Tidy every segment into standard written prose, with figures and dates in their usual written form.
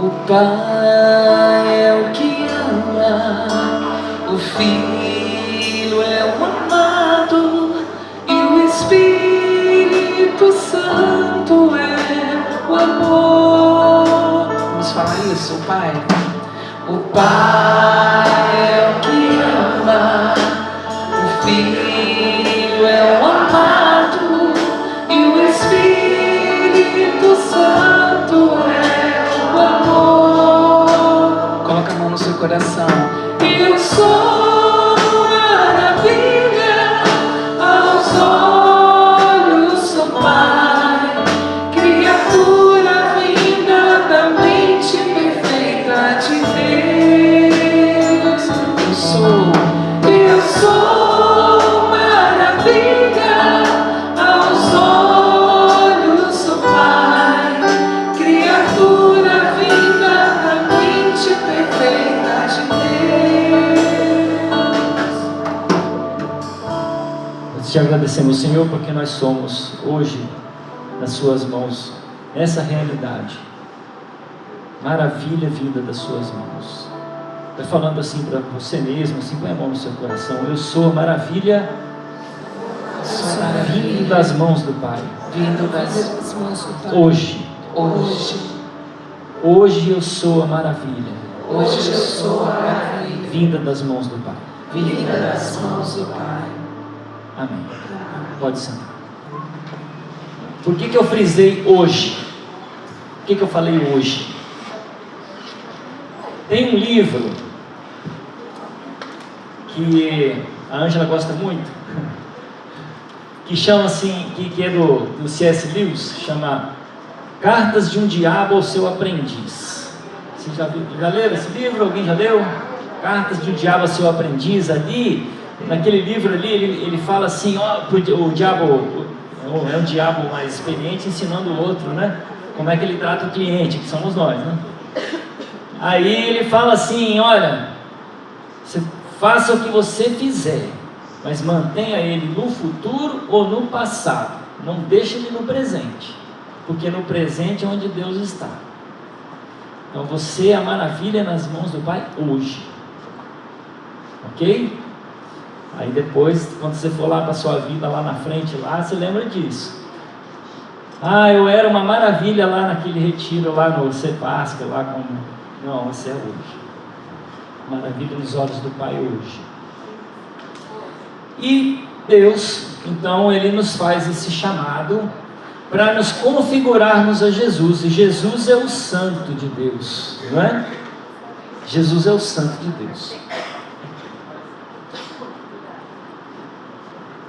O Pai é o que ama, o Filho é o amado, e o Espírito Santo é o amor. Vamos falar isso, o Pai. O Pai é o que ama, o Filho é o amado, e o Espírito Santo é o amor. Coloca a mão no seu coração. Eu sou maravilha aos olhos do Pai, criatura vinda da mente perfeita de Deus. Eu sou maravilha aos olhos do Pai, criatura vinda da mente perfeita de Deus. Nós te agradecemos, Senhor, porque nós somos hoje nas suas mãos, essa realidade, maravilha vinda das suas mãos. Vai falando assim para você mesmo, assim, põe a mão no seu coração. Eu sou a maravilha, vindo das mãos do Pai. Vindo das mãos do Pai. Hoje eu sou a maravilha. Hoje eu sou a maravilha. Vinda das mãos do Pai. Vinda das mãos do Pai. Amém. Pode sentar. Por que eu frisei hoje? Por que eu falei hoje? Tem um livro que a Ângela gosta muito, que chama assim, que é do C.S. Lewis, chama Cartas de um Diabo ao Seu Aprendiz. Você já leram esse livro? Alguém já leu? Cartas de um Diabo ao Seu Aprendiz. Ali, naquele livro ali, ele fala assim, o diabo é um diabo mais experiente ensinando o outro, né? Como é que ele trata o cliente, que somos nós, né? Aí ele fala assim, olha, você faça o que você fizer, mas mantenha ele no futuro ou no passado. Não deixe ele no presente, porque no presente é onde Deus está. Então você é a maravilha nas mãos do Pai hoje. Ok? Aí depois, quando você for lá para a sua vida, lá na frente, lá, você lembra disso. Eu era uma maravilha lá naquele retiro, lá no Cepasca, lá como... Não, você é hoje. Maravilha nos olhos do Pai hoje. E Deus, então, Ele nos faz esse chamado para nos configurarmos a Jesus. E Jesus é o Santo de Deus, não é? Jesus é o Santo de Deus.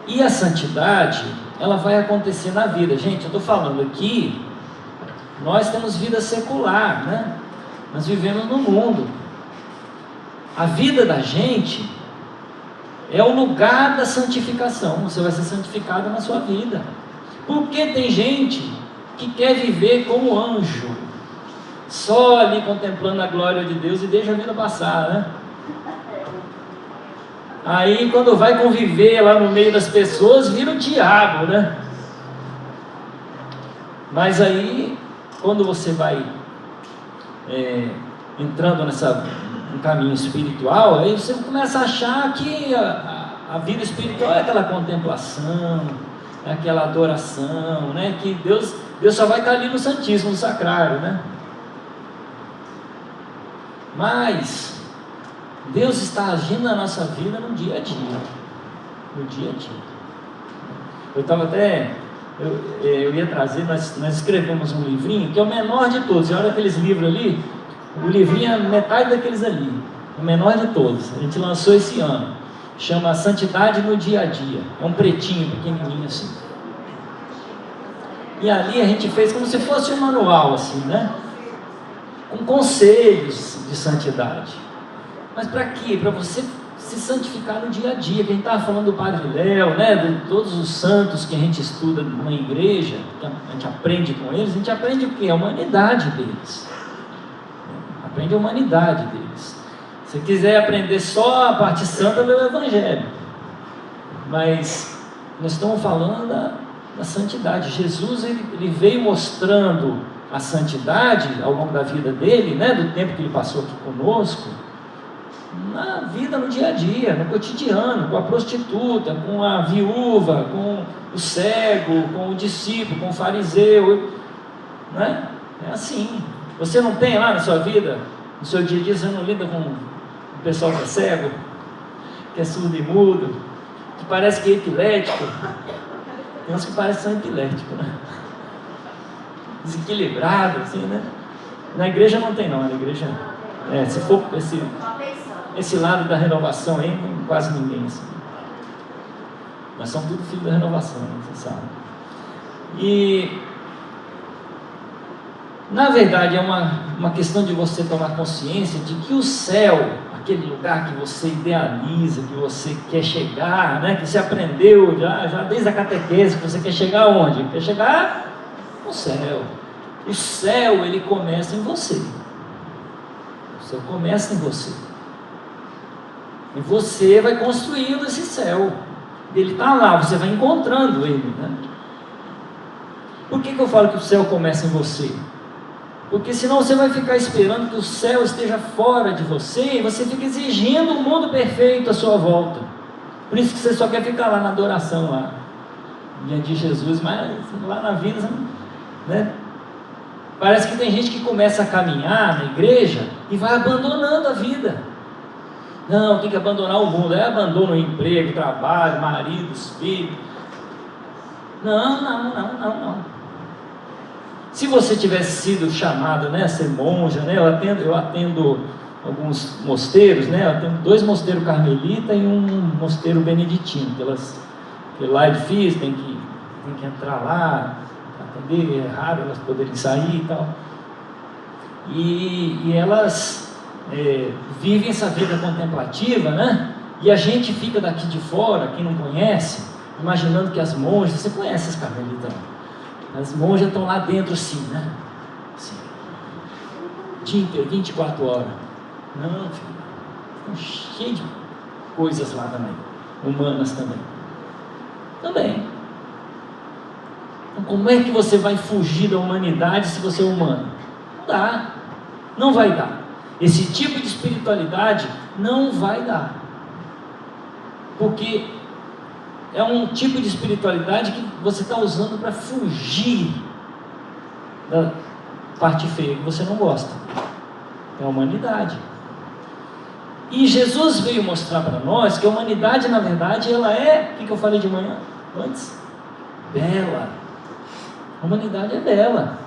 E a santidade, ela vai acontecer na vida. Gente, eu estou falando aqui, nós temos vida secular, né? Nós vivemos no mundo. A vida da gente é o lugar da santificação. Você vai ser santificado na sua vida. Porque tem gente que quer viver como anjo, só ali contemplando a glória de Deus e deixa a vida passar, né? Aí quando vai conviver lá no meio das pessoas, vira o diabo, né? Mas aí, quando você vai entrando no caminho espiritual, aí você começa a achar que a vida espiritual é aquela contemplação, é aquela adoração, né? Que Deus só vai estar ali no Santíssimo, no Sacrário, né? Mas Deus está agindo na nossa vida no dia a dia. No dia a dia. Eu estava até... Eu ia trazer, nós escrevemos um livrinho que é o menor de todos. Você olha aqueles livros ali, o livrinho é metade daqueles ali, o menor de todos. A gente lançou esse ano, chama Santidade no Dia a Dia. É um pretinho, pequenininho assim. E ali a gente fez como se fosse um manual assim, né? Com conselhos de santidade. Mas para quê? Para você se santificar no dia a dia. Que a gente estava falando do Padre Léo, né? De todos os santos que a gente estuda numa igreja, que a gente aprende com eles. A gente aprende o quê? A humanidade deles. Aprende a humanidade deles. Se quiser aprender só a parte santa, lê o Evangelho. Mas nós estamos falando da santidade. Jesus ele veio mostrando a santidade ao longo da vida dele, né, do tempo que ele passou aqui conosco, na vida, no dia a dia, no cotidiano, com a prostituta, com a viúva, com o cego, com o discípulo, com o fariseu, né? É assim. Você não tem lá na sua vida, no seu dia a dia, você não lida com o pessoal que é cego, que é surdo e mudo, que parece que é epilético. Tem uns que parecem que são epiléticos, né? Desequilibrado, assim, né? Na igreja não tem não, na igreja, se for esse lado da renovação aí, não tem quase ninguém assim. Nós somos tudo filhos da renovação, né? Você sabe. E na verdade é uma questão de você tomar consciência de que o céu, aquele lugar que você idealiza, que você quer chegar, né? Que você aprendeu já desde a catequese, que você quer chegar aonde? Quer chegar no céu. O céu, ele começa em você. O céu começa em você. E você vai construindo esse céu. Ele está lá, você vai encontrando ele, né? Por que eu falo que o céu começa em você? Porque senão você vai ficar esperando que o céu esteja fora de você e você fica exigindo um mundo perfeito à sua volta. Por isso que você só quer ficar lá na adoração, lá diante de Jesus, mas lá na vida, né? Parece que tem gente que começa a caminhar na igreja e vai abandonando a vida. Não, tem que abandonar o mundo. Abandona o emprego, trabalho, maridos, filhos. Não. Se você tivesse sido chamado, né, a ser monja, né, eu atendo alguns mosteiros, né, eu atendo 2 mosteiros carmelita e um mosteiro beneditino. Que lá é difícil, tem que entrar lá, atender, é raro elas poderem sair e tal. E elas vivem essa vida contemplativa, né? E a gente fica daqui de fora, quem não conhece, imaginando que as monjas, você conhece as carmelitas? As monjas estão lá dentro assim, né? Assim, dia inteiro, 24 horas. Não, filho, estão cheias de coisas lá também, humanas também. Então, como é que você vai fugir da humanidade se você é humano? Não dá, não vai dar. Esse tipo de espiritualidade não vai dar, porque é um tipo de espiritualidade que você está usando para fugir da parte feia que você não gosta, é a humanidade. E Jesus veio mostrar para nós que a humanidade, na verdade, ela é, o que eu falei de manhã antes? Bela. A humanidade é bela.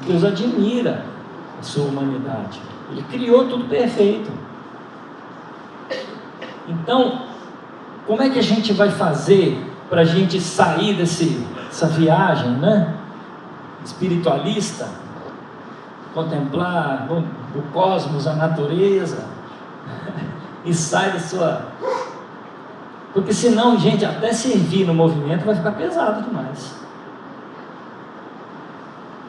Deus admira a sua humanidade. Ele criou tudo perfeito. Então, como é que a gente vai fazer para a gente sair dessa viagem, né, espiritualista, contemplar o cosmos, a natureza, e sai da sua... Porque senão, gente, até servir no movimento vai ficar pesado demais.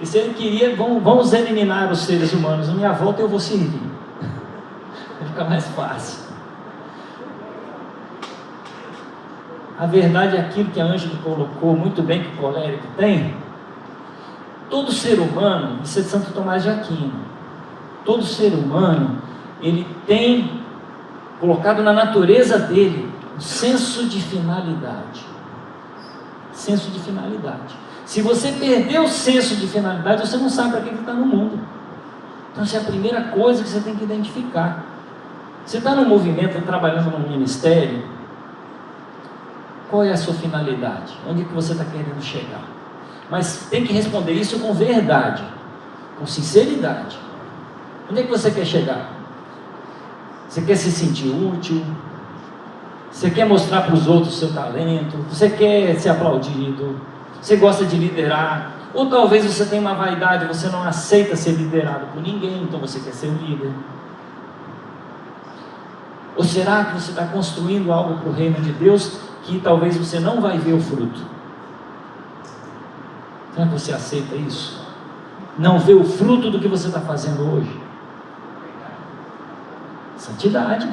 E se ele queria, vamos eliminar os seres humanos, na minha volta eu vou servir. Vai ficar mais fácil. A verdade é aquilo que a Ângela colocou muito bem, que o colérico tem. Todo ser humano, isso é de Santo Tomás de Aquino, todo ser humano, ele tem colocado na natureza dele um senso de finalidade. Senso de finalidade. Se você perder o senso de finalidade, você não sabe para que está no mundo. Então essa é a primeira coisa que você tem que identificar. Você está no movimento, trabalhando no ministério, qual é a sua finalidade? Onde é que você está querendo chegar? Mas tem que responder isso com verdade, com sinceridade. Onde é que você quer chegar? Você quer se sentir útil? Você quer mostrar para os outros o seu talento? Você quer ser aplaudido? Você gosta de liderar? Ou talvez você tenha uma vaidade, você não aceita ser liderado por ninguém, então você quer ser o líder? Ou será que você está construindo algo para o reino de Deus que talvez você não vai ver o fruto? Será que você aceita isso? Não vê o fruto do que você está fazendo hoje? Santidade.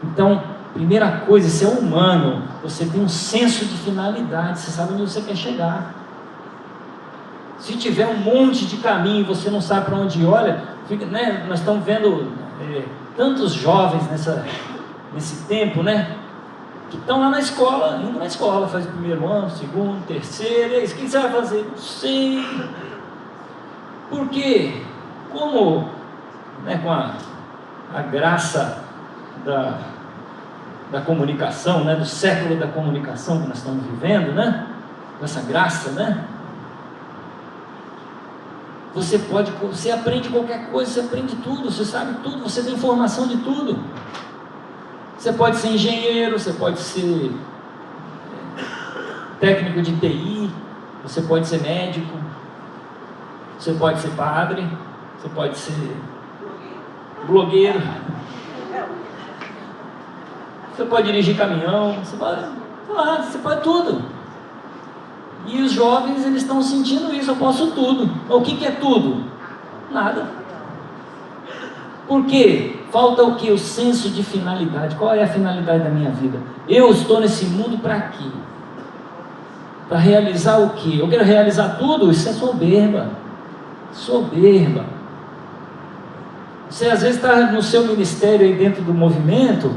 Então, primeira coisa, você é humano, você tem um senso de finalidade, você sabe onde você quer chegar. Se tiver um monte de caminho e você não sabe para onde olha, fica, né? Nós estamos vendo tantos jovens nesse tempo, né? Que estão lá na escola, indo na escola, faz o primeiro ano, segundo, terceiro, o que você vai fazer? Não sei. Por quê? Como, né, com a graça da comunicação, né, do século da comunicação que nós estamos vivendo, né? Com essa graça, né? Você aprende qualquer coisa, você aprende tudo, você sabe tudo, você tem informação de tudo. Você pode ser engenheiro, você pode ser técnico de TI, você pode ser médico, você pode ser padre, você pode ser blogueiro, você pode dirigir caminhão, você pode tudo. E os jovens, eles estão sentindo isso, eu posso tudo. O que é tudo? Nada. Por quê? Falta o quê? O senso de finalidade. Qual é a finalidade da minha vida? Eu estou nesse mundo para quê? Para realizar o quê? Eu quero realizar tudo? Isso é soberba. Soberba. Você às vezes está no seu ministério aí dentro do movimento,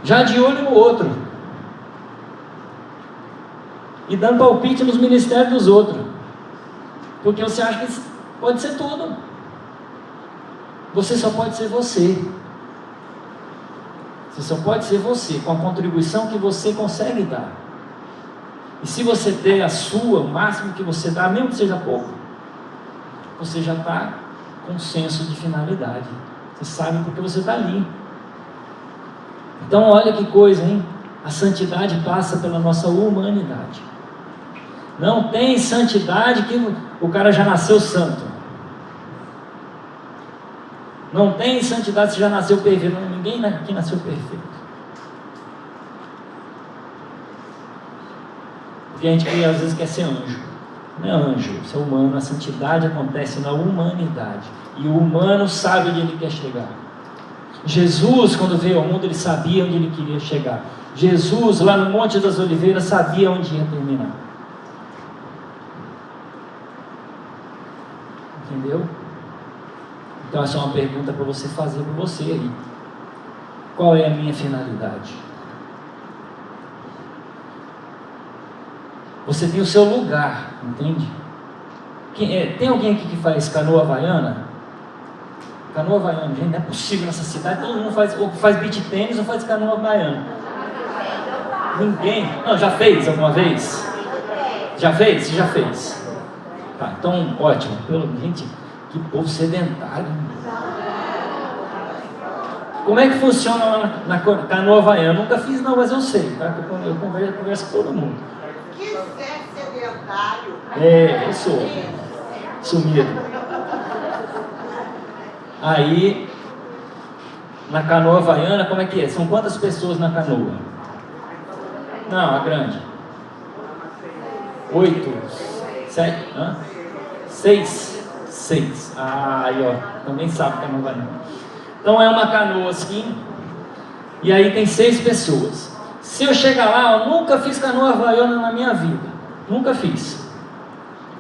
já de olho no outro. E dando palpite nos ministérios dos outros. Porque você acha que pode ser tudo. Você só pode ser você. Você só pode ser você, com a contribuição que você consegue dar. E se você der a sua, o máximo que você dá, mesmo que seja pouco, você já está com um senso de finalidade. Você sabe porque você está ali. Então olha que coisa, hein? A santidade passa pela nossa humanidade. Não tem santidade que o cara já nasceu santo. Não tem santidade se já nasceu perfeito. Não, ninguém aqui nasceu perfeito. Porque a gente às vezes quer ser anjo. Não é anjo, isso é humano. A santidade acontece na humanidade. E o humano sabe onde ele quer chegar. Jesus, quando veio ao mundo, ele sabia onde ele queria chegar. Jesus, lá no Monte das Oliveiras, sabia onde ia terminar. Entendeu? Então essa é uma pergunta para você fazer para você aí. Qual é a minha finalidade? Você tem o seu lugar, entende? Tem alguém aqui que faz canoa havaiana? Canoa havaiana, gente, não é possível nessa cidade, todo mundo faz beach tênis ou faz canoa havaiana. Ninguém? Não, já fez alguma vez? Já fez? Você já fez? Tá, então ótimo. Gente, que povo sedentário. Como é que funciona lá na canoa havaiana? Eu nunca fiz não, mas eu sei, tá? Eu converso com todo mundo. Quiser sedentário. Eu sou sumido. Aí, na canoa havaiana, como é que é? São quantas pessoas na canoa? Não, a grande. 8, 7, 6. Aí, ó, também sabe canoa havaiana. Então é uma canoa assim, e aí tem 6 pessoas. Se eu chegar lá, eu nunca fiz canoa havaiana na minha vida. Nunca fiz.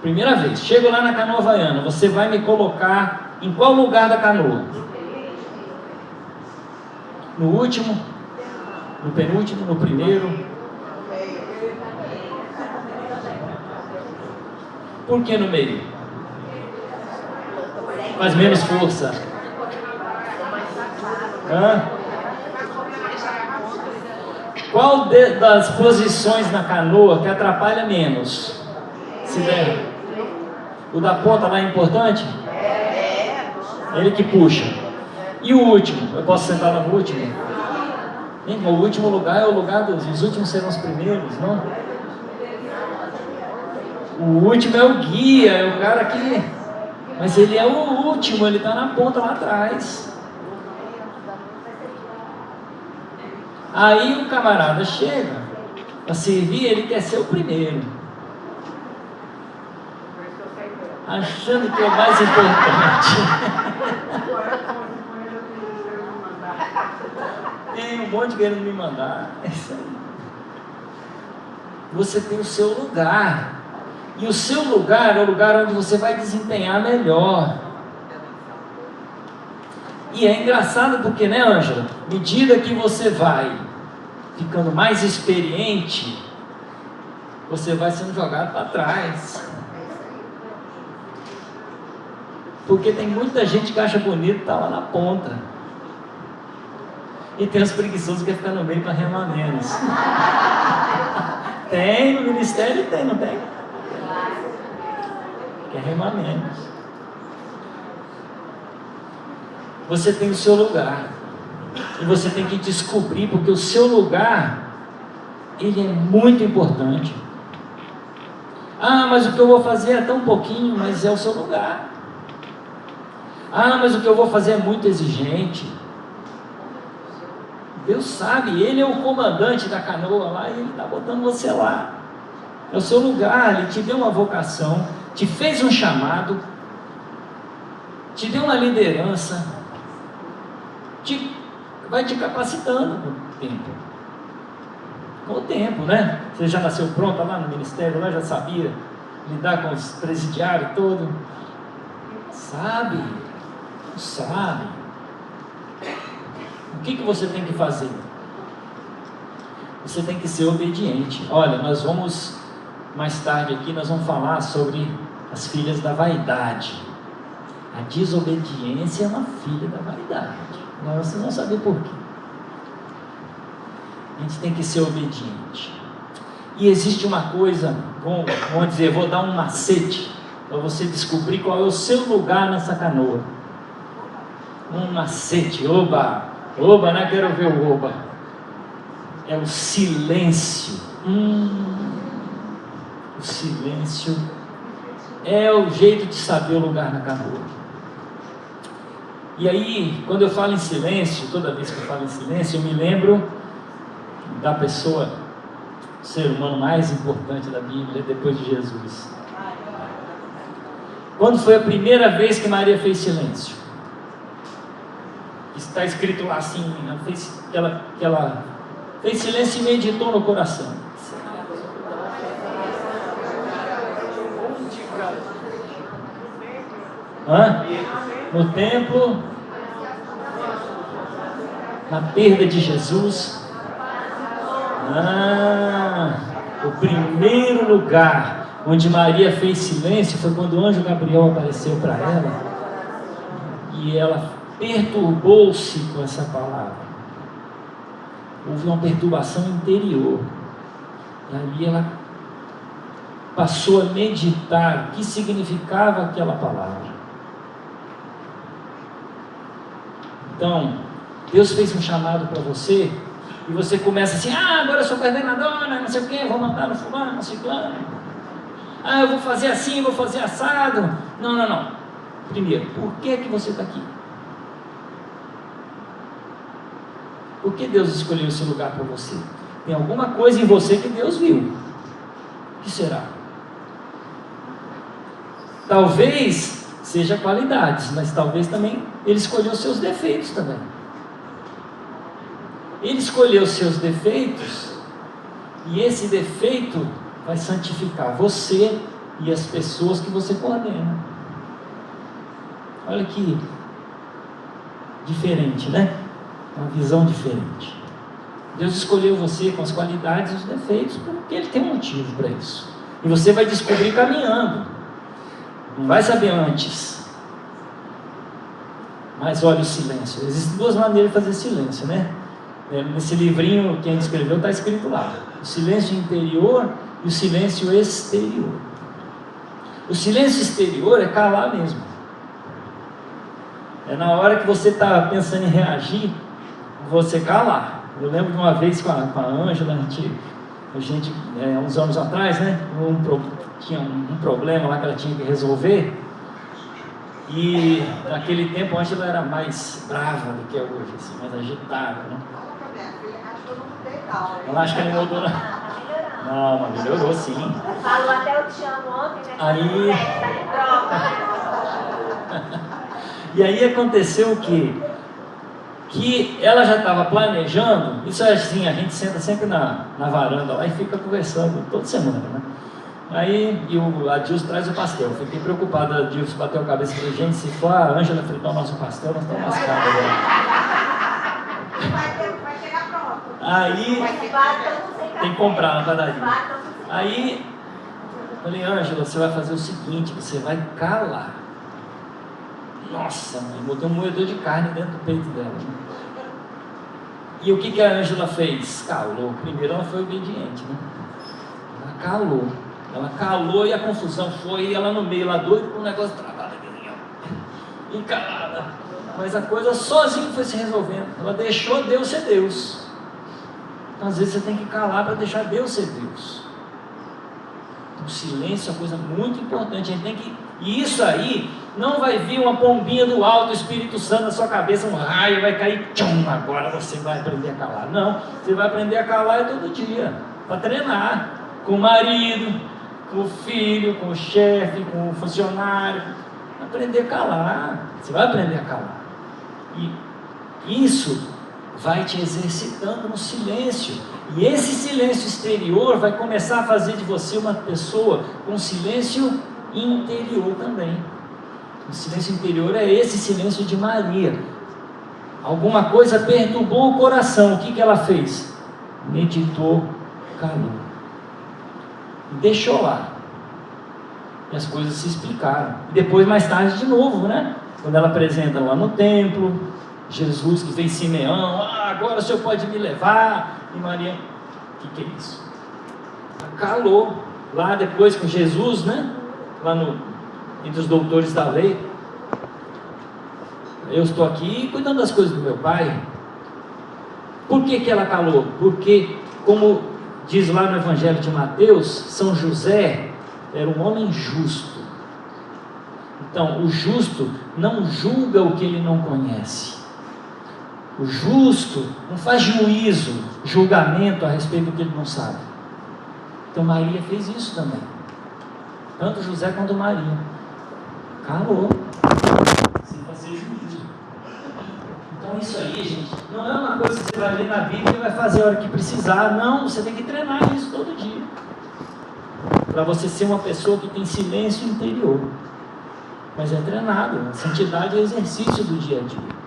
Primeira vez. Chego lá na canoa havaiana, você vai me colocar em qual lugar da canoa? No último? No penúltimo? No primeiro? Por que no meio? Faz menos força. Qual das posições na canoa que atrapalha menos? Se der. O da ponta lá é importante? Ele que puxa. E o último? Eu posso sentar no último? O último lugar é o lugar os últimos serão os primeiros, não? O último é o guia, é o cara que... Mas ele é o último, ele está na ponta lá atrás. Aí o camarada chega para servir, ele quer ser o primeiro, achando que é o mais importante. Tem um monte querendo me mandar. É isso aí. Você tem o seu lugar. E o seu lugar é o lugar onde você vai desempenhar melhor. E é engraçado porque, né, Ângela? À medida que você vai ficando mais experiente, você vai sendo jogado para trás. Porque tem muita gente que acha bonito estar lá na ponta. E tem os preguiçosos que querem ficar no meio para remar menos. Tem, no ministério tem, não tem? Quer remar menos. Você tem o seu lugar. E você tem que descobrir, porque o seu lugar, ele é muito importante. Ah, mas o que eu vou fazer é tão pouquinho, mas é o seu lugar. Ah, mas o que eu vou fazer é muito exigente. Deus sabe, Ele é o comandante da canoa lá e Ele está botando você lá. É o seu lugar, Ele te deu uma vocação, te fez um chamado, te deu uma liderança, vai te capacitando com o tempo. Com o tempo, né? Você já nasceu pronta lá no ministério, lá já sabia lidar com os presidiários todos. Sabe? O que você tem que fazer? Você tem que ser obediente. Olha, nós vamos mais tarde aqui, nós vamos falar sobre as filhas da vaidade. A desobediência é uma filha da vaidade. Mas vocês vão saber por quê. A gente tem que ser obediente. E existe uma coisa, vamos dizer, vou dar um macete para você descobrir qual é o seu lugar nessa canoa. Um macete, oba, né? Quero ver o oba. É o silêncio. O silêncio é o jeito de saber o lugar na canoa. E aí, quando eu falo em silêncio, toda vez que eu falo em silêncio, eu me lembro da pessoa, o ser humano mais importante da Bíblia, depois de Jesus. Quando foi a primeira vez que Maria fez silêncio? Está escrito lá assim, ela fez silêncio e meditou no coração. No templo, na perda de Jesus. O primeiro lugar onde Maria fez silêncio foi quando o anjo Gabriel apareceu para ela e ela perturbou-se com essa palavra. Houve uma perturbação interior. E ali ela passou a meditar o que significava aquela palavra. Então, Deus fez um chamado para você e você começa assim: agora eu sou coordenadora, não sei o que, vou mandar no fulano, no ciclano. Eu vou fazer assim, vou fazer assado. Não. Primeiro, por que você está aqui? Por que Deus escolheu esse lugar para você? Tem alguma coisa em você que Deus viu. O que será? Talvez seja qualidades, mas talvez também Ele escolheu os seus defeitos também. Ele escolheu os seus defeitos e esse defeito vai santificar você e as pessoas que você coordena. Olha que diferente, né? Uma visão diferente. Deus escolheu você com as qualidades e os defeitos porque Ele tem um motivo para isso. E você vai descobrir caminhando. Não vai saber antes. Mas olha o silêncio. Existem duas maneiras de fazer silêncio, né? Nesse livrinho que a gente escreveu está escrito lá: o silêncio interior e o silêncio exterior. O silêncio exterior é calar mesmo. É na hora que você está pensando em reagir, você calar. Eu lembro de uma vez com a Ângela, a gente uns anos atrás, né? Tinha um problema lá que ela tinha que resolver. E naquele tempo a Ângela era mais brava do que é hoje, assim, mais agitada, né? Ela acha que ela mudou. Não, mas melhorou sim. Falou até eu te amo ontem, né? Aí... E aí aconteceu o quê? Que ela já estava planejando. Isso é assim, a gente senta sempre na varanda lá e fica conversando toda semana, né? Aí a Dilson traz o pastel. Fiquei preocupado, a Dilson bateu a cabeça e falei, gente, se for a Ângela fritar o nosso pastel, nós estamos lascados agora. Vai chegar pronto. Aí tem que comprar na padaria. Aí falei, Ângela, você vai fazer o seguinte, você vai calar. Nossa, mãe, botei um moedor de carne dentro do peito dela. E o que a Ângela fez? Calou. Primeiro ela foi obediente, né? Ela calou. Ela calou e a confusão foi, e ela no meio, lá doido com o negócio travado, encalada. Mas a coisa sozinha foi se resolvendo. Ela deixou Deus ser Deus. Então, às vezes você tem que calar para deixar Deus ser Deus. O silêncio é uma coisa muito importante. A gente tem que... E isso aí não vai vir uma pombinha do alto, o Espírito Santo na sua cabeça, um raio vai cair, tchum, agora você vai aprender a calar. Não, você vai aprender a calar todo dia, para treinar com o marido, com o filho, com o chefe, com o funcionário. Aprender a calar. Você vai aprender a calar. E isso vai te exercitando no silêncio. E esse silêncio exterior vai começar a fazer de você uma pessoa com silêncio interior também. O silêncio interior é esse silêncio de Maria. Alguma coisa perturbou o coração. O que ela fez? Meditou, calou. Deixou lá. E as coisas se explicaram. E depois, mais tarde, de novo, né? Quando ela apresenta lá no templo, Jesus que fez Simeão, agora o Senhor pode me levar. E Maria, o que é isso? Ela calou. Lá depois com Jesus, né? Lá entre os doutores da lei. Eu estou aqui cuidando das coisas do meu pai. Por que ela calou? Porque, como diz lá no Evangelho de Mateus, São José era um homem justo. Então, o justo não julga o que ele não conhece. O justo não faz juízo, julgamento a respeito do que ele não sabe. Então, Maria fez isso também. Tanto José quanto Maria. Calou. Sem fazer juízo. Então, isso aí, gente, não é uma coisa que você vai ler na Bíblia e vai fazer a hora que precisar. Não, você tem que treinar isso todo dia. Para você ser uma pessoa que tem silêncio interior. Mas é treinado. A santidade é exercício do dia a dia.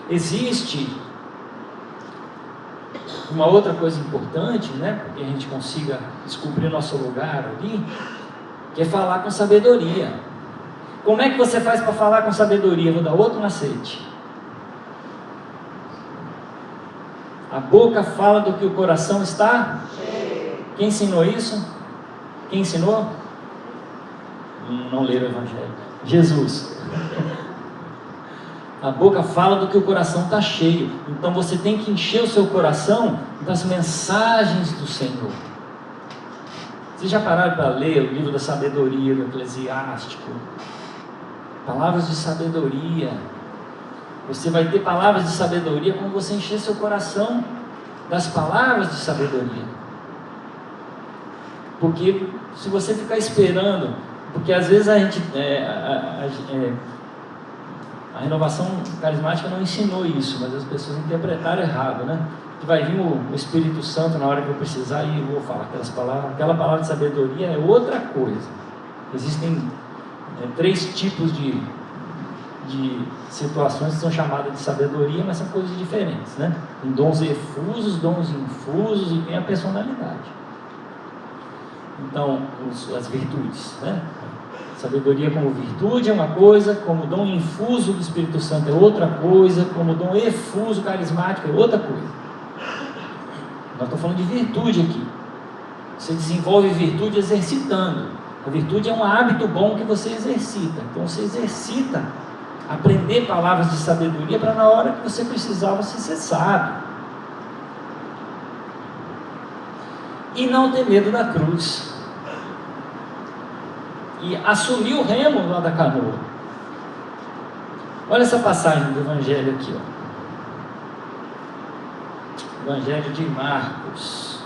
Existe uma outra coisa importante, né, para que a gente consiga descobrir o nosso lugar ali, que é falar com sabedoria. Como é que você faz para falar com sabedoria? Vou dar outro macete. A boca fala do que o coração está. Quem ensinou isso? Quem ensinou? Não leram o Evangelho. Jesus. A boca fala do que o coração está cheio. Então você tem que encher o seu coração das mensagens do Senhor. Vocês já pararam para ler o livro da sabedoria do Eclesiástico? Palavras de sabedoria. Você vai ter palavras de sabedoria quando você encher seu coração das palavras de sabedoria. Porque se você ficar esperando, porque às vezes a gente a renovação carismática não ensinou isso, mas as pessoas interpretaram errado, né? Que vai vir o Espírito Santo na hora que eu precisar e eu vou falar aquelas palavras. Aquela palavra de sabedoria é outra coisa. Existem 3 tipos de situações que são chamadas de sabedoria, mas são coisas diferentes, né? Tem dons efusos, dons infusos e tem a personalidade. Então, as virtudes, né? Sabedoria como virtude é uma coisa, como dom infuso do Espírito Santo é outra coisa, como dom efuso carismático é outra coisa. Nós estamos falando de virtude aqui. Você desenvolve virtude exercitando. A virtude é um hábito bom que você exercita. Então você exercita aprender palavras de sabedoria para na hora que você precisar você ser sábio. E não ter medo da cruz. E assumir o remo lá da canoa. Olha essa passagem do Evangelho aqui, ó. Evangelho de Marcos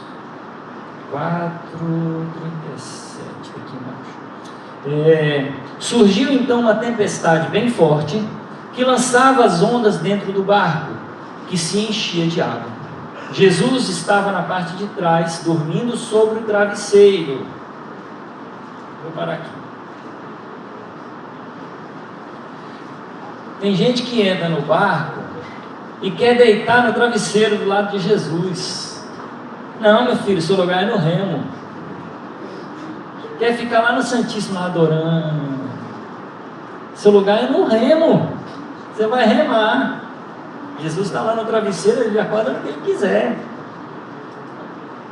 4:37 aqui embaixo. Surgiu então uma tempestade bem forte que lançava as ondas dentro do barco, que se enchia de água. Jesus estava na parte de trás, dormindo sobre o travesseiro. Vou parar aqui. Tem gente que entra no barco e quer deitar no travesseiro do lado de Jesus. Não, meu filho, seu lugar é no remo. Quer ficar lá no Santíssimo adorando. Seu lugar é no remo. Você vai remar. Jesus está lá no travesseiro, ele acorda no que ele quiser.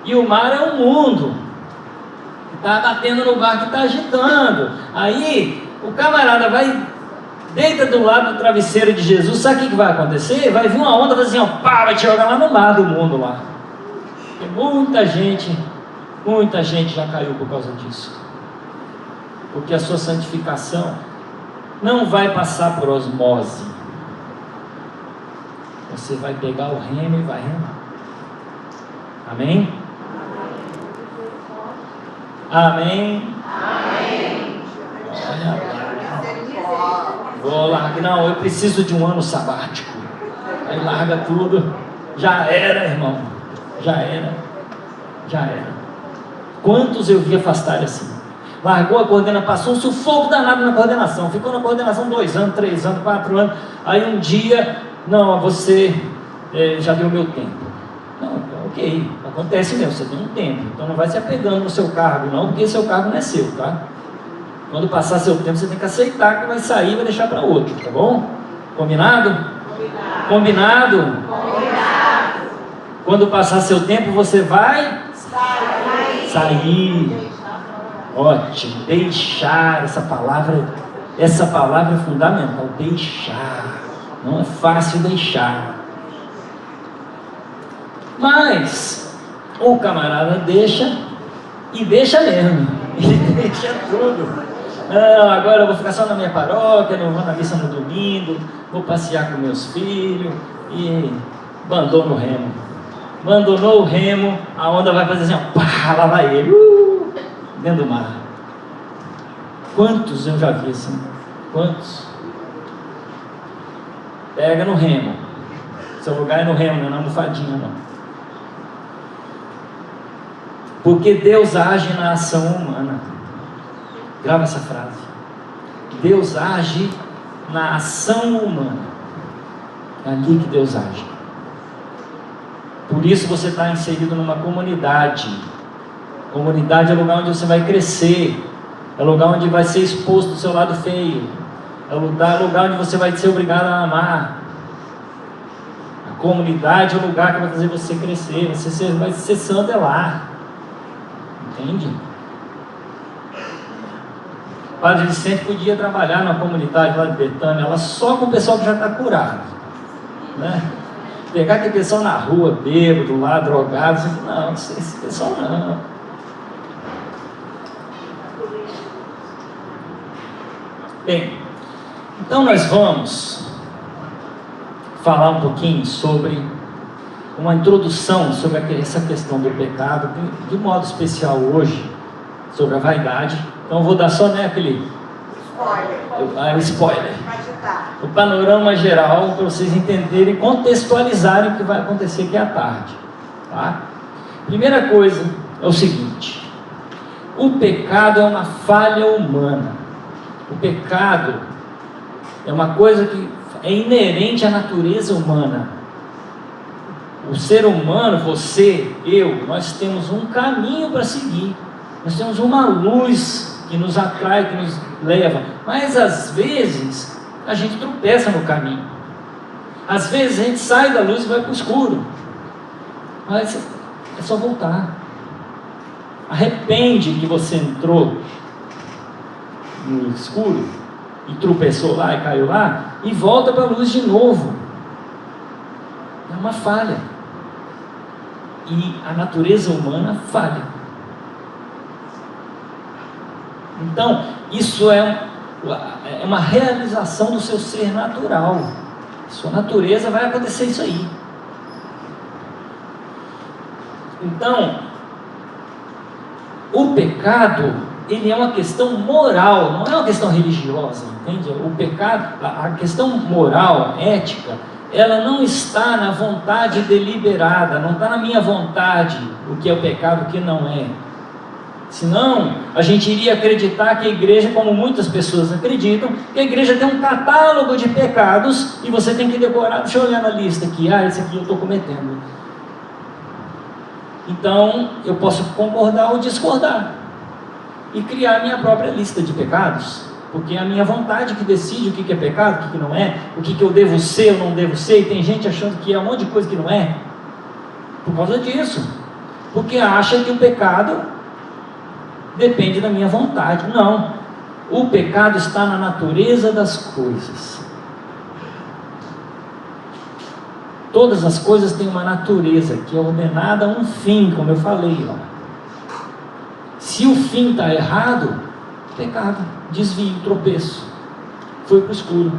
E o mar é o mundo. Está batendo no barco e está agitando. Aí o camarada vai, deita do lado do travesseiro de Jesus. Sabe o que vai acontecer? Vai vir uma onda, vai assim, ó, pá, vai te jogar lá no mar do mundo lá. E muita gente já caiu por causa disso. Porque a sua santificação não vai passar por osmose. Você vai pegar o remo e vai remar. Amém? Amém? Amém. Olha lá. Vou largar. Não, eu preciso de um ano sabático. Aí larga tudo. Já era, irmão. Já era. Quantos eu vi afastar assim? Largou a coordenação, passou um sufoco danado na coordenação. Ficou na coordenação 2 anos, 3 anos, 4 anos. Aí um dia, não, você já deu meu tempo. Não, ok, acontece mesmo, você tem um tempo. Então não vai se apegando no seu cargo não, porque seu cargo não é seu, tá? Quando passar seu tempo, você tem que aceitar que vai sair e vai deixar para outro, tá bom? Combinado? Combinado? Quando passar seu tempo, você vai sair. Ótimo, deixar, essa palavra é fundamental, deixar. Não é fácil deixar. Mas o camarada deixa, e deixa mesmo, e deixa tudo. Não, agora eu vou ficar só na minha paróquia, não vou na missa no domingo, vou passear com meus filhos, e abandona o remo. Abandonou o remo, a onda vai fazer assim, ó, pá, lá vai ele, dentro do mar. Quantos eu já vi assim? Quantos? Pega no remo. Seu lugar é no remo, não é na almofadinha não. Porque Deus age na ação humana. Grava essa frase. Deus age na ação humana. É ali que Deus age. Por isso você está inserido numa comunidade. Comunidade é o lugar onde você vai crescer. É o lugar onde vai ser exposto o seu lado feio. É o lugar onde você vai ser obrigado a amar. A comunidade é o lugar que vai fazer você crescer. Você vai ser santo, é lá. Entende? O Padre Vicente podia trabalhar na comunidade lá de Betânia, ela só com o pessoal que já está curado, né? Pegar aquele pessoal na rua, bêbado lá, drogado, não, esse pessoal não. Bem, então nós vamos falar um pouquinho sobre uma introdução sobre essa questão do pecado, de modo especial hoje, sobre a vaidade. Então eu vou dar só aquele spoiler, o panorama geral, para vocês entenderem, contextualizarem o que vai acontecer aqui à tarde, tá? Primeira coisa é o seguinte: o pecado é uma falha humana. O pecado é uma coisa que é inerente à natureza humana. O ser humano, você, eu, nós temos um caminho para seguir. Nós temos uma luz que nos atrai, que nos leva. Mas às vezes a gente tropeça no caminho. Às vezes a gente sai da luz e vai para o escuro. Mas é só voltar. Arrepende que você entrou no escuro e tropeçou lá e caiu lá, e volta para a luz de novo. É uma falha. E a natureza humana falha. Então, isso é uma realização do seu ser natural. Sua natureza vai acontecer isso aí. Então, o pecado, ele é uma questão moral, não é uma questão religiosa, entende? O pecado, a questão moral, ética, ela não está na vontade deliberada, não está na minha vontade o que é o pecado e o que não é. Senão, a gente iria acreditar que a igreja, como muitas pessoas acreditam, que a igreja tem um catálogo de pecados e você tem que decorar. Deixa eu olhar na lista aqui, esse aqui eu estou cometendo. Então, eu posso concordar ou discordar e criar a minha própria lista de pecados, porque é a minha vontade que decide o que é pecado, o que não é, o que eu devo ser ou não devo ser, e tem gente achando que é um monte de coisa que não é, por causa disso, porque acha que o pecado depende da minha vontade. Não, o pecado está na natureza das coisas. Todas as coisas têm uma natureza que é ordenada a um fim, como eu falei lá. Se o fim está errado, pecado, desvio, tropeço, foi para o escuro.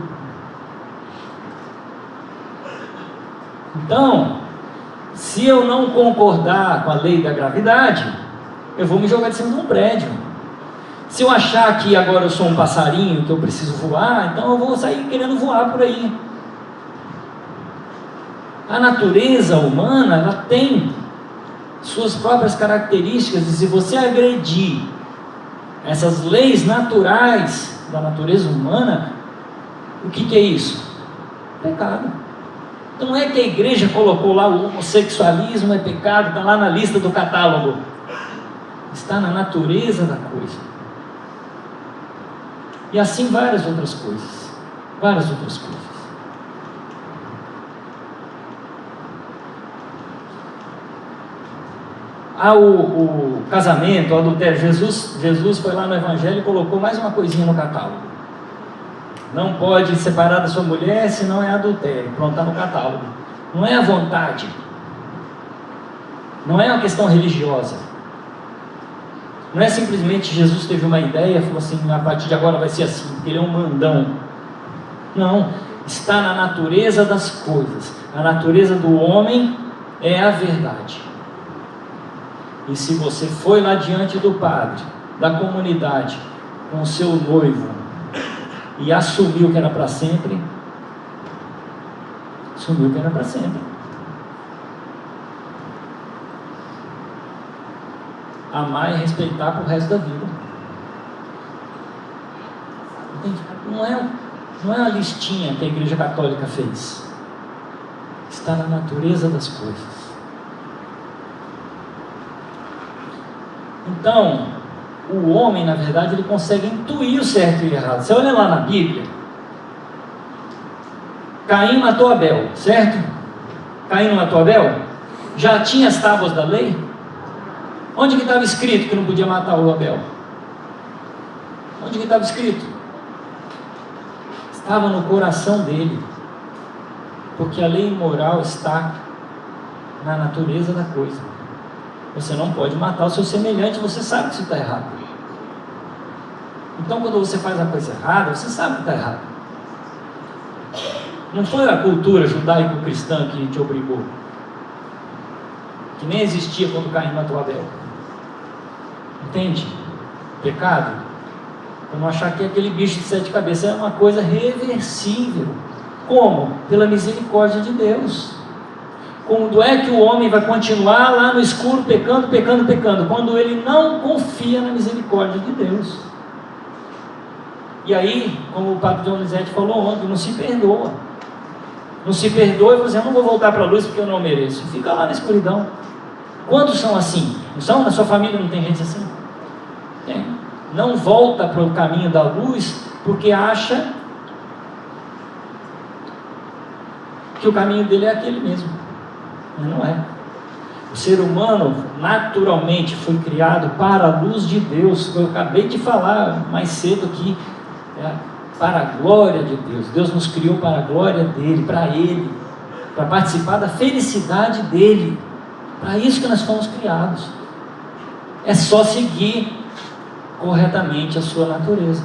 Então, se eu não concordar com a lei da gravidade, eu vou me jogar de cima de um prédio. Se eu achar que agora eu sou um passarinho, que eu preciso voar, então eu vou sair querendo voar por aí. A natureza humana, ela tem suas próprias características, e se você agredir essas leis naturais da natureza humana, o que é isso? Pecado. Então não é que a igreja colocou lá o homossexualismo é pecado, está lá na lista do catálogo. Está na natureza da coisa. E assim várias outras coisas. Várias outras coisas. O casamento, o adultério. Jesus foi lá no Evangelho e colocou mais uma coisinha no catálogo. Não pode separar da sua mulher, senão é adultério. Pronto, está no catálogo. Não é a vontade. Não é uma questão religiosa. Não é simplesmente Jesus teve uma ideia e falou assim, a partir de agora vai ser assim, porque ele é um mandão. Não, está na natureza das coisas. A natureza do homem é a verdade. E se você foi lá diante do padre, da comunidade, com o seu noivo, e assumiu que era para sempre, assumiu que era para sempre. Amar e respeitar para o resto da vida. Não é a listinha que a Igreja Católica fez. Está na natureza das coisas. Então, o homem, na verdade, ele consegue intuir o certo e o errado. Você olha lá na Bíblia, Caim matou Abel, certo? Caim não matou Abel? Já tinha as tábuas da lei? Onde que estava escrito que não podia matar o Abel? Onde que estava escrito? Estava no coração dele, porque a lei moral está na natureza da coisa. Você não pode matar o seu semelhante, você sabe que isso está errado. Então, quando você faz a coisa errada, você sabe que está errado. Não foi a cultura judaico-cristã que te obrigou, que nem existia quando Caim matou Abel. Entende? Pecado, para não achar que aquele bicho de 7 cabeças é uma coisa reversível. Como? Pela misericórdia de Deus. Quando é que o homem vai continuar lá no escuro pecando? Quando ele não confia na misericórdia de Deus. E aí, como o Padre Donizete falou ontem, não se perdoa. Não se perdoa e fala assim, eu não vou voltar para a luz porque eu não mereço. Fica lá na escuridão. Quantos são assim? Não são? Na sua família não tem gente assim? Tem. Não volta para o caminho da luz porque acha que o caminho dele é aquele mesmo. Mas não é. O ser humano naturalmente foi criado para a luz de Deus. Eu acabei de falar mais cedo aqui, para a glória de Deus. Deus nos criou para a glória dele, para ele, para participar da felicidade dele. Para isso que nós fomos criados. É só seguir corretamente a sua natureza.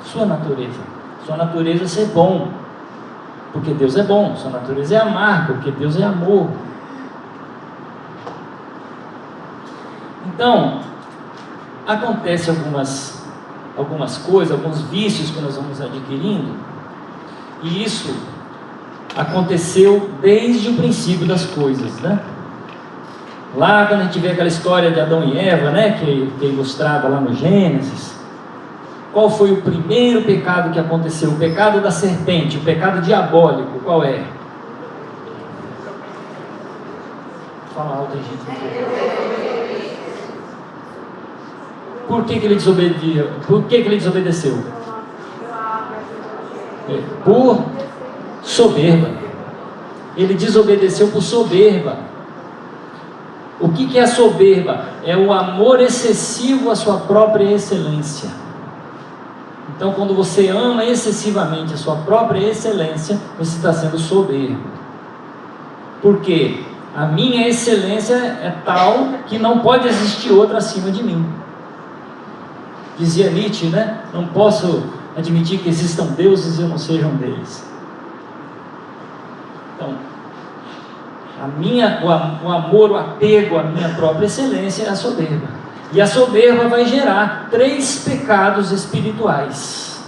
Sua natureza. Sua natureza é ser bom, porque Deus é bom. Sua natureza é amar, porque Deus é amor. Então, acontece algumas coisas, alguns vícios que nós vamos adquirindo, e isso aconteceu desde o princípio das coisas, né? Lá quando a gente vê aquela história de Adão e Eva, né, que é ilustrada lá no Gênesis, qual foi o primeiro pecado que aconteceu? O pecado da serpente, o pecado diabólico, qual é? Fala alto aí, gente. Por que ele desobedeceu? Por que ele desobedeceu? Por soberba. Ele desobedeceu por soberba. O que é a soberba? É o amor excessivo à sua própria excelência. Então, quando você ama excessivamente a sua própria excelência, você está sendo soberbo. Por quê? A minha excelência é tal que não pode existir outra acima de mim. Dizia Nietzsche, né? Não posso admitir que existam deuses e eu não seja um deles. Então, o amor, o apego à minha própria excelência é a soberba. E a soberba vai gerar 3 pecados espirituais.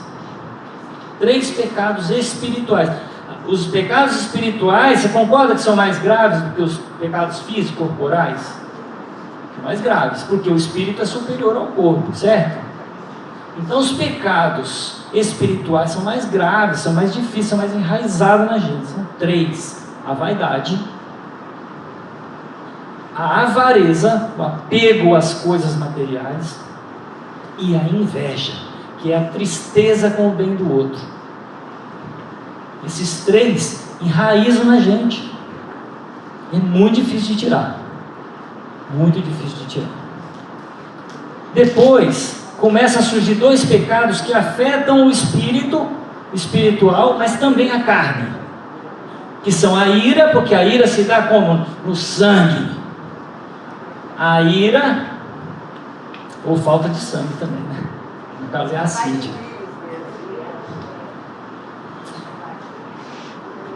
3 pecados espirituais. Os pecados espirituais, você concorda que são mais graves do que os pecados físicos, corporais? São mais graves, porque o espírito é superior ao corpo, certo? Então os pecados espirituais são mais graves, são mais difíceis, são mais enraizados na gente. São 3. A vaidade, a avareza, o apego às coisas materiais, e a inveja, que é a tristeza com o bem do outro. Esses 3 enraizam na gente. É muito difícil de tirar. Muito difícil de tirar. Depois, começam a surgir 2 pecados que afetam o espírito espiritual, mas também a carne. Que são a ira, porque a ira se dá como? No sangue. A ira, ou falta de sangue também, né? No caso é assídia.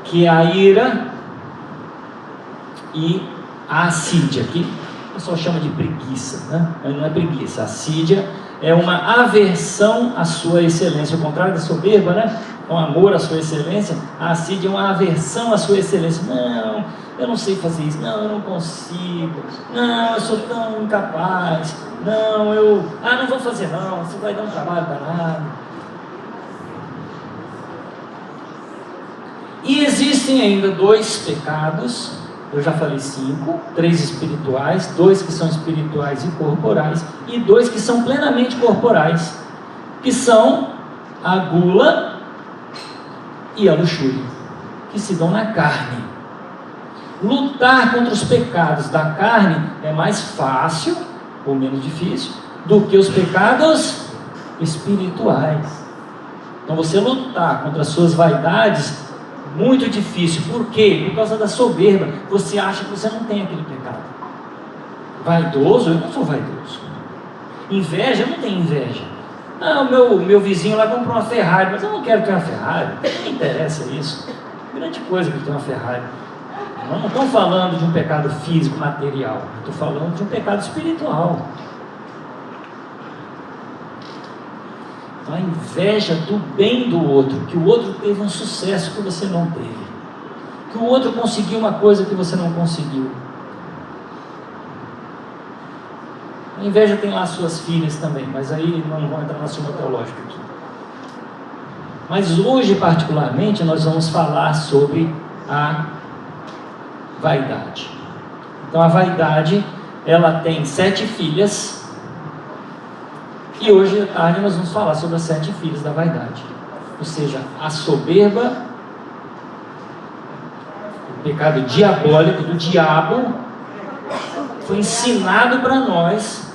Que é a ira e a assídia, que o pessoal chama de preguiça, né? Mas não é preguiça. A assídia é uma aversão à sua excelência, o contrário da soberba, né? Um amor à sua excelência. A assídia é uma aversão à sua excelência. Não, eu não sei fazer isso. Não, eu não consigo. Não, eu sou tão incapaz. Não, não vou fazer não. Isso vai dar um trabalho danado. E existem ainda 2 pecados, eu já falei 5, 3 espirituais, 2 que são espirituais e corporais, e 2 que são plenamente corporais, que são a gula e a luxúria, que se dão na carne. Lutar contra os pecados da carne é mais fácil, ou menos difícil, do que os pecados espirituais. Então você lutar contra as suas vaidades, muito difícil. Por quê? Por causa da soberba. Você acha que você não tem aquele pecado. Vaidoso? Eu não sou vaidoso. Inveja? Eu não tenho inveja. Ah, o meu vizinho lá comprou uma Ferrari, mas eu não quero ter uma Ferrari. Não me interessa isso. Grande coisa que ter uma Ferrari. Não estou falando de um pecado físico, material. Estou falando de um pecado espiritual. A inveja do bem do outro, que o outro teve um sucesso que você não teve, que o outro conseguiu uma coisa que você não conseguiu. A inveja tem lá suas filhas também, mas aí não vou entrar na suma teológica aqui. Mas hoje particularmente nós vamos falar sobre a vaidade. Então a vaidade, ela tem 7 filhas. E hoje à tarde nós vamos falar sobre as 7 filhas da vaidade. Ou seja, a soberba, o pecado diabólico do diabo, foi ensinado para nós,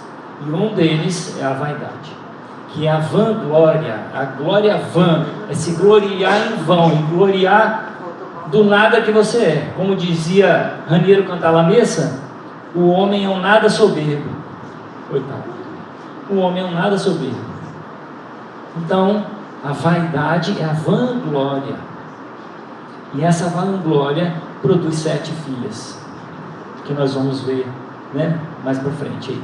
e um deles é a vaidade, que é a vanglória, a glória vã, é se gloriar em vão, e gloriar do nada que você é. Como dizia Raniero Cantalamessa, o homem é um nada soberbo. Coitado. O homem é um nada soberbo. Então, a vaidade é a vanglória. E essa vanglória produz 7 filhas, que nós vamos ver, né, mais para frente aí.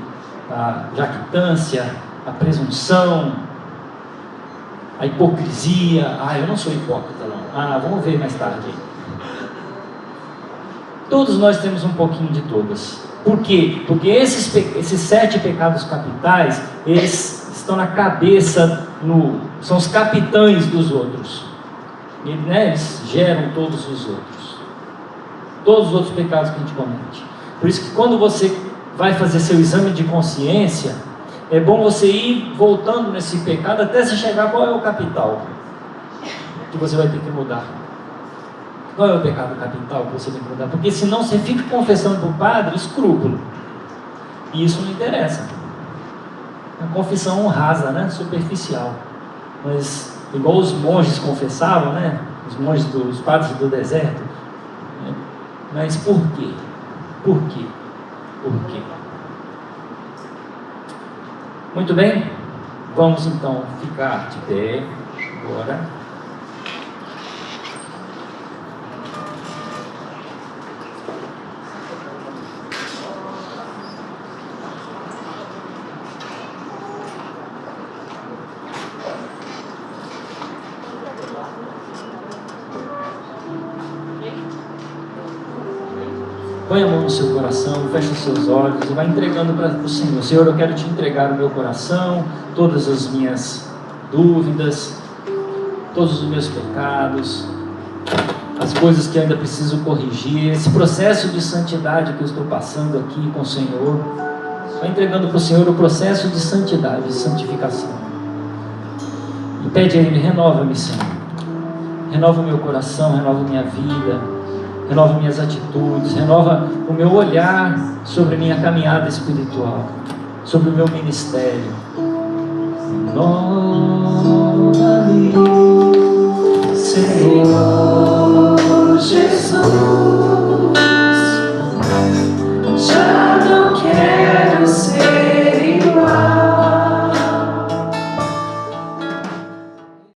A jactância, a presunção, a hipocrisia. Eu não sou hipócrita não. Vamos ver mais tarde aí. Todos nós temos um pouquinho de todas. Por quê? Porque esses 7 pecados capitais, eles estão na cabeça, são os capitães dos outros. Eles geram todos os outros. Todos os outros pecados que a gente comete. Por isso que quando você vai fazer seu exame de consciência, é bom você ir voltando nesse pecado até você chegar qual é o capital que você vai ter que mudar. Qual é o pecado capital que você tem que mudar? Porque senão você fica confessando para o padre escrúpulo. E isso não interessa. É uma confissão rasa, né? Superficial. Mas igual os monges confessavam, né? Os padres do deserto. Né? Mas por quê? Por quê? Por quê? Muito bem, vamos então ficar de pé agora. Põe a mão no seu coração, fecha os seus olhos e vai entregando para o Senhor. Senhor, eu quero te entregar o meu coração, todas as minhas dúvidas, todos os meus pecados, as coisas que eu ainda preciso corrigir, esse processo de santidade que eu estou passando aqui com o Senhor. Vai entregando para o Senhor o processo de santidade, de santificação. E pede a Ele, renova-me, Senhor. Renova o meu coração, renova a minha vida. Renova minhas atitudes, renova o meu olhar sobre a minha caminhada espiritual, sobre o meu ministério. Renova-me, Senhor.